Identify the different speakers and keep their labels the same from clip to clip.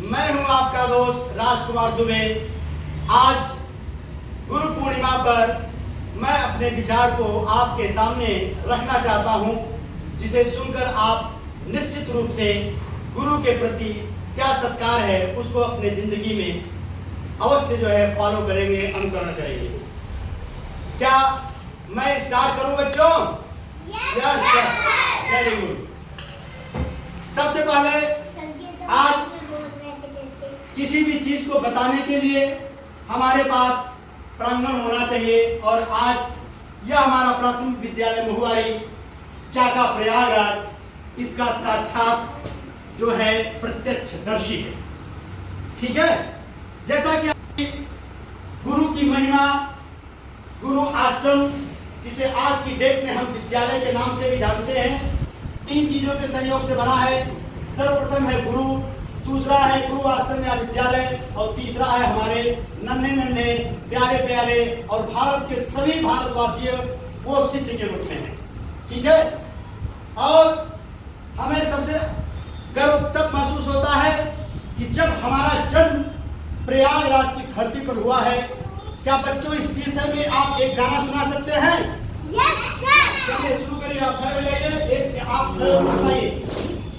Speaker 1: मैं हूं आपका दोस्त राजकुमार दुबे। आज गुरु पूर्णिमा पर मैं अपने विचार को आपके सामने रखना चाहता हूं, जिसे सुनकर आप निश्चित रूप से गुरु के प्रति क्या सत्कार है उसको अपने जिंदगी में अवश्य फॉलो करेंगे, अनुकरण करेंगे। क्या मैं स्टार्ट करूं बच्चों? Yes very good. सबसे पहले आज किसी भी चीज को बताने के लिए हमारे पास प्रांगण होना चाहिए, और आज यह हमारा प्राथमिक विद्यालय महुआरी चाका प्रयागराज इसका साक्षात प्रत्यक्षदर्शी है। ठीक है, जैसा कि गुरु की महिमा, गुरु आश्रम जिसे आज की डेट में हम विद्यालय के नाम से भी जानते हैं, 3 चीजों के सहयोग से बना है। सर्वप्रथम है गुरु, दूसरा है गुरु आश्रम या विद्यालय, और तीसरा है हमारे नन्हे नन्हे प्यारे प्यारे और भारत के सभी भारतवासी वो शिष्य के रूप में है। ठीक है, और हमें सबसे गर्व तब महसूस होता है कि जब हमारा जन्म प्रयागराज की धरती पर हुआ है। क्या बच्चों इस विषय में आप एक गाना सुना सकते हैं?
Speaker 2: Yes sir.
Speaker 1: चलिए शुरू करिए। आप खड़े हो जाइए, एक से आप बताइए,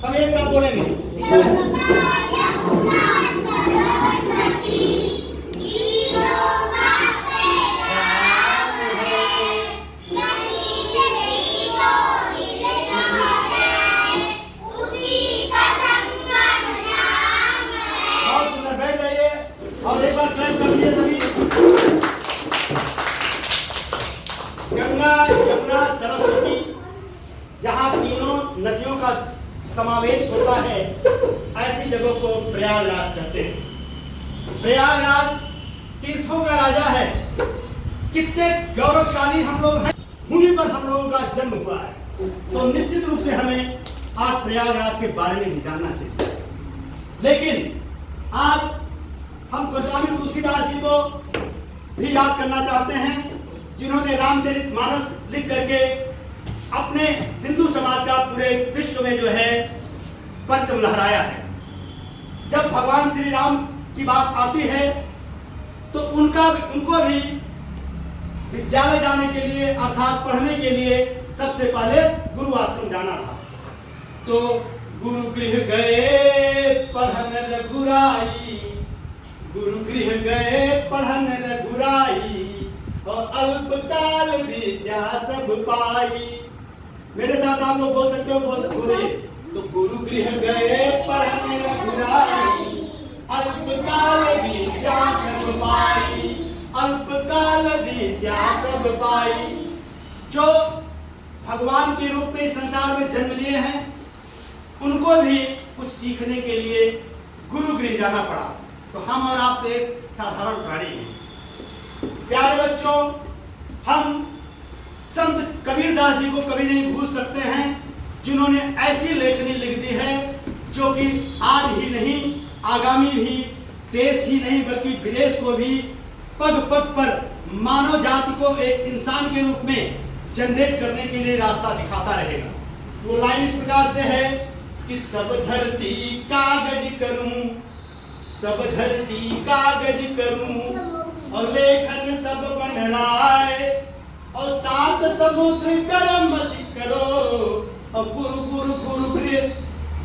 Speaker 1: सब एक साथ बोलेंगे। बहुत सुंदर, बैठ जाइए और एक बार क्लैप कर दीजिए सभी। गंगा, यमुना, सरस्वती जहाँ तीनों नदियों का समावेश होता है, ऐसी जगहों को प्रयागराज कहते हैं। प्रयागराज तीर्थों का राजा है। कितने गौरवशाली हम लोग हैं, उन्हीं पर हम लोगों का जन्म हुआ है। तो निश्चित रूप से हमें आज प्रयागराज के बारे में भी जानना चाहिए। लेकिन आज हम गोस्वामी तुलसीदास जी को भी याद करना चाहते हैं, जिन्होंने रामचरितमानस लिख करके अपने हिंदू समाज का पूरे विश्व में परचम लहराया है। जब भगवान श्री राम की बात आती है तो उनको भी विद्यालय जाने के लिए अर्थात पढ़ने के लिए सबसे पहले गुरु आश्रम जाना था। तो गुरु गृह गए पढ़न रघुराई, गुरु गृह गए पढ़न रघुराई, और अल्पकाल विद्या सब पाई। मेरे साथ आप लोग बोल सकते हो, बोलिए। तो गुरु गृह गए पढ़न रघुराई, अल्पकाल विद्या सब पाई, अल्पकाल विद्या सब पाई। जो भगवान के रूप में संसार में जन्म लिए हैं, उनको भी कुछ सीखने के लिए गुरु गृह जाना पड़ा। तो हम और आप तो एक साधारण प्राणी हैं। प्यारे बच्चों, हम संत कबीरदास जी को कभी नहीं भूल सकते हैं, जिन्होंने ऐसी लेखनी लिख दी है जो कि आज ही नहीं, आगामी भी देश ही नहीं बल्कि विदेश को भी पग पग पर मानव जाति को एक इंसान के रूप में जनरेट करने के लिए रास्ता दिखाता रहेगा। वो लाइन इस प्रकार से है कि सब धरती कागज करूं, सब धरती कागज करूं, और लेखन सब बन राय, और 7 समुद्र कर्म करो, और गुरु गुरु गुरु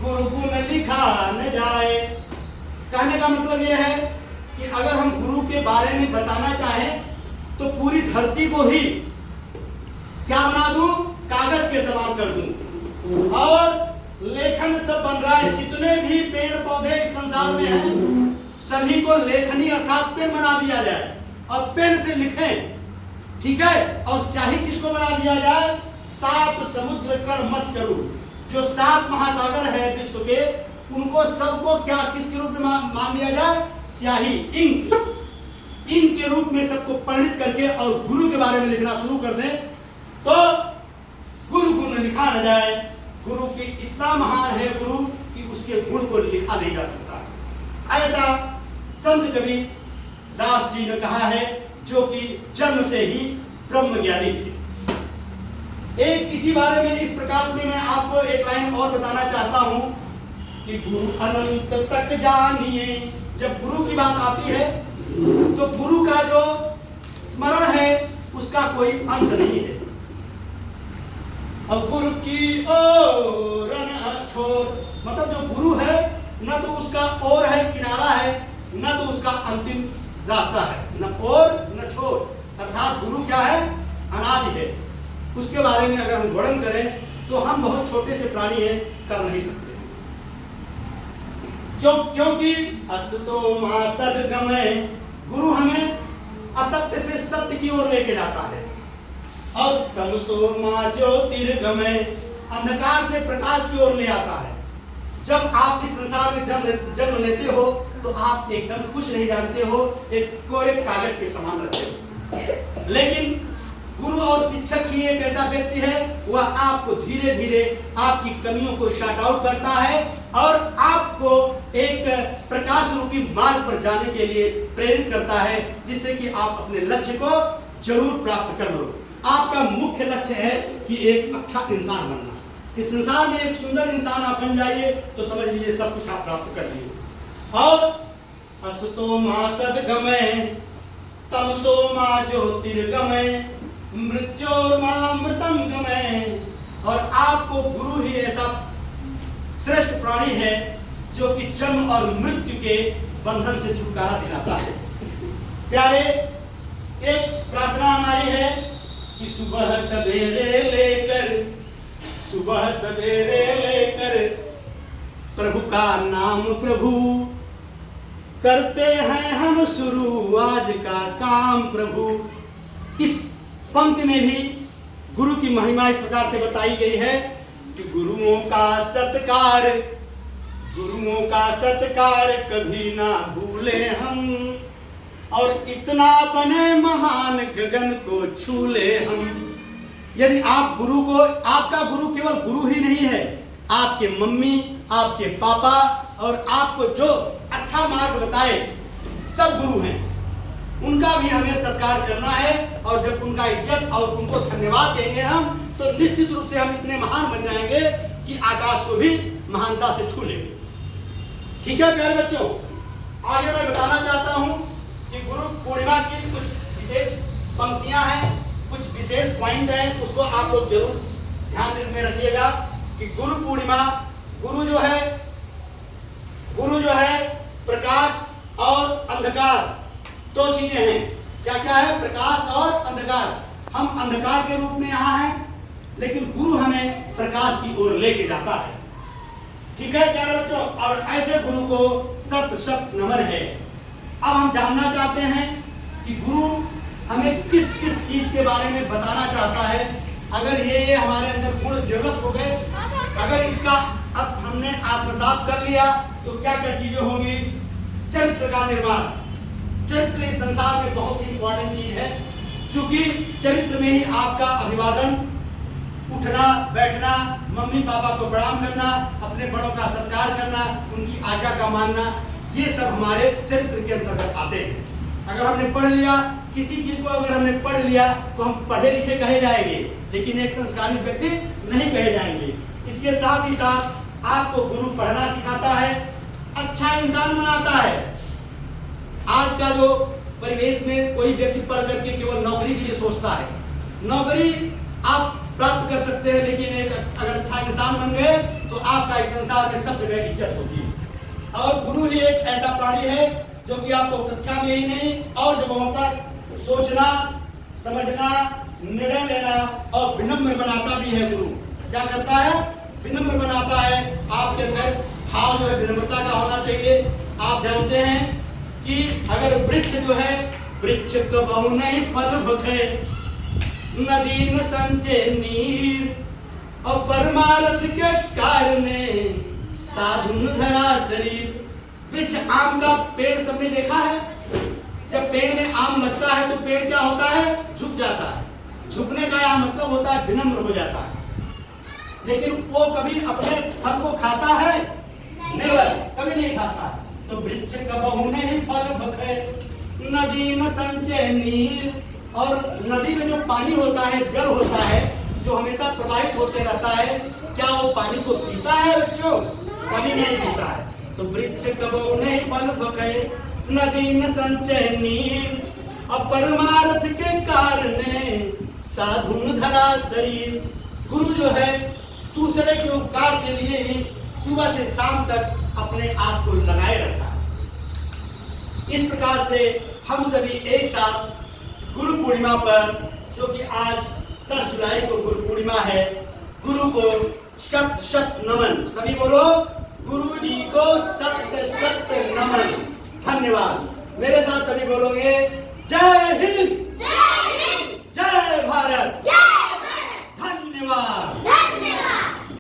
Speaker 1: गुरु गुण लिखा न जाए। कहने का मतलब यह है कि अगर हम गुरु के बारे में बताना चाहें तो पूरी धरती को ही क्या बना दूं? कागज के समान कर दूं, और लेखन सब बन रहा है। जितने भी पेड़ पौधे इस संसार में हैं, सभी को लेखनी अर्थात पेन बना दिया जाए, और पेन से लिखें। ठीक है, और स्याही किसको बना दिया जाए? 7 समुद्र कर मस करूं। जो 7 महासागर है विश्व के, उनको सबको क्या किसके रूप में मान लिया जाए? स्याही, इंक के रूप में सबको परिणित करके और गुरु के बारे में लिखना शुरू कर दें, तो गुरु गुण लिखा न जाए। गुरु की इतना महान है गुरु कि उसके गुण को लिखा नहीं जा सकता। ऐसा संत कबीर दास जी ने कहा है, जो कि जन्म से ही ब्रह्म ज्ञानी थे। एक इसी बारे में इस प्रकार से मैं आपको एक लाइन और बताना चाहता हूं कि गुरु अनंत तक जानिए। जब गुरु की बात आती है तो गुरु का जो स्मरण है उसका कोई अंत नहीं है। और गुरु की ओर न छोर, मतलब जो गुरु है न तो उसका ओर है, किनारा है, न तो उसका अंतिम रास्ता है, न ओर न छोर। अर्थात गुरु क्या है? अनादि है। उसके बारे में अगर हम वर्णन करें तो हम बहुत छोटे से प्राणी हैं, कर नहीं सकते। क्योंकि असतो मा सद्गमय, गुरु हमें असत्य से सत्य की ओर लेके जाता है। और तमसो मा ज्योतिर्गमय, अंधकार से प्रकाश की ओर ले आता है। जब आप इस संसार में जन्म लेते हो तो आप एकदम कुछ नहीं जानते हो, एक कोरे कागज के समान रहते हो। लेकिन गुरु और शिक्षक ही एक ऐसा व्यक्ति है, वह आपको धीरे धीरे आपकी कमियों को शॉर्ट आउट करता है और आपको एक प्रकाश रूपी मार्ग पर जाने के लिए प्रेरित करता है, जिससे कि आप अपने लक्ष्य को जरूर प्राप्त कर लो। आपका मुख्य लक्ष्य है कि एक अच्छा इंसान बनना। इस संसार में एक सुंदर इंसान आप बन जाइए तो समझ लीजिए सब कुछ आप प्राप्त कर लिए। और असतो मा सद्गमय, तमसो मा ज्योतिर्गमय, मृत्योर्मामृतम गमय। और आपको गुरु ही ऐसा श्रेष्ठ प्राणी है जो कि जन्म और मृत्यु के बंधन से छुटकारा दिलाता है। प्यारे, एक प्रार्थना हमारी है कि सुबह सवेरे लेकर प्रभु का नाम प्रभु, करते हैं हम शुरू आज का काम प्रभु। इस पंक्ति में भी गुरु की महिमा इस प्रकार से बताई गई है कि गुरुओं का सत्कार कभी ना भूले हम, और इतना बने महान गगन को छू ले हम। यदि आप गुरु को, आपका गुरु केवल गुरु ही नहीं है, आपके मम्मी, आपके पापा और आपको जो अच्छा मार्ग बताए सब गुरु हैं। उनका भी हमें सत्कार करना है, और जब उनका इज्जत और उनको धन्यवाद देंगे हम, तो निश्चित रूप से हम इतने महान बन जाएंगे कि आकाश को भी महानता से छू लेंगे। ठीक है प्यारे बच्चों, आगे मैं बताना चाहता हूं कि गुरु पूर्णिमा की कुछ विशेष पंक्तियां हैं, कुछ विशेष पॉइंट हैं, उसको आप लोग जरूर ध्यान में रखिएगा कि गुरु पूर्णिमा, गुरु जो है प्रकाश और अंधकार, दो चीजें हैं। क्या क्या है? प्रकाश और अंधकार। हम अंधकार के रूप में यहाँ हैं, लेकिन गुरु हमें प्रकाश की ओर लेके जाता है। ठीक है प्यारे बच्चों, और ऐसे गुरु को शत शत नमन है। अब हम जानना चाहते हैं कि गुरु हमें किस किस चीज के बारे में बताना चाहता है। अगर ये हमारे अंदर गुण डेवलप हो गए, अगर इसका अब हमने आत्मसात कर लिया, तो क्या क्या चीजें होंगी? चरित्र का निर्माण। चरित्र इस संसार में बहुत ही इंपॉर्टेंट चीज है, क्योंकि चरित्र में ही आपका अभिवादन, उठना बैठना, मम्मी पापा को प्रणाम करना, अपने बड़ों का सत्कार करना, उनकी आज्ञा का मानना, ये सब हमारे चरित्र के अंतर्गत आते हैं। अगर हमने पढ़ लिया किसी चीज को, अगर हमने पढ़ लिया तो हम पढ़े लिखे कहे जाएंगे, लेकिन एक संस्कारित व्यक्ति नहीं कहे जाएंगे। इसके साथ ही साथ आपको गुरु पढ़ना सिखाता है, अच्छा इंसान बनाता है। आज का जो परिवेश में कोई व्यक्ति पढ़ करके केवल नौकरी के लिए सोचता है। नौकरी आप प्राप्त कर सकते हैं, लेकिन एक अगर अच्छा इंसान बन गए तो आपका इस संसार में सब जगह इज्जत होती है। और गुरु ही एक ऐसा प्राणी है जो कि आपको कक्षा में ही नहीं और जगहों पर सोचना, समझना, निर्णय लेना और विनम्र बनाता भी है। गुरु क्या करता है? विनम्र बनाता है। आपके अंदर भाव जो है विनम्रता का होना चाहिए। आप जानते हैं कि अगर वृक्ष जो है, वृक्ष कबहु नहीं फल भखे, नदी न संचे नीर, और परमार्थ के कारणे साधु न धरा शरीर। वृक्ष, आम का पेड़ सबने देखा है। जब पेड़ में आम लगता है तो पेड़ क्या होता है? झुक जाता है। झुकने का यह मतलब होता है विनम्र हो जाता है। लेकिन वो कभी अपने फल को खाता है? नेवर, कभी नहीं खाता है। तो वृक्ष कबहु नहीं फल भखे, नदी न संचय नीर। और नदी में जो पानी होता है, जल होता है, जो हमेशा प्रवाहित होते रहता है, क्या वो पानी को पीता है बच्चों? कभी नहीं पीता है। तो वृक्ष कबो नहीं फल बके, नदी न संचय नीर, और परमार्थ के कारण साधु न धरा शरीर। गुरु जो है दूसरे के उपकार के लिए ही सुबह से शाम तक अपने आप को लगाए रखता है। इस प्रकार से हम सभी एक साथ गुरु पूर्णिमा पर, जो कि आज 10 जुलाई को गुरु पूर्णिमा है, गुरु को शत शत नमन। सभी बोलो, गुरु जी को शत शत नमन। धन्यवाद। मेरे साथ सभी बोलोगे, जय हिंद, जय भारत, धन्यवाद।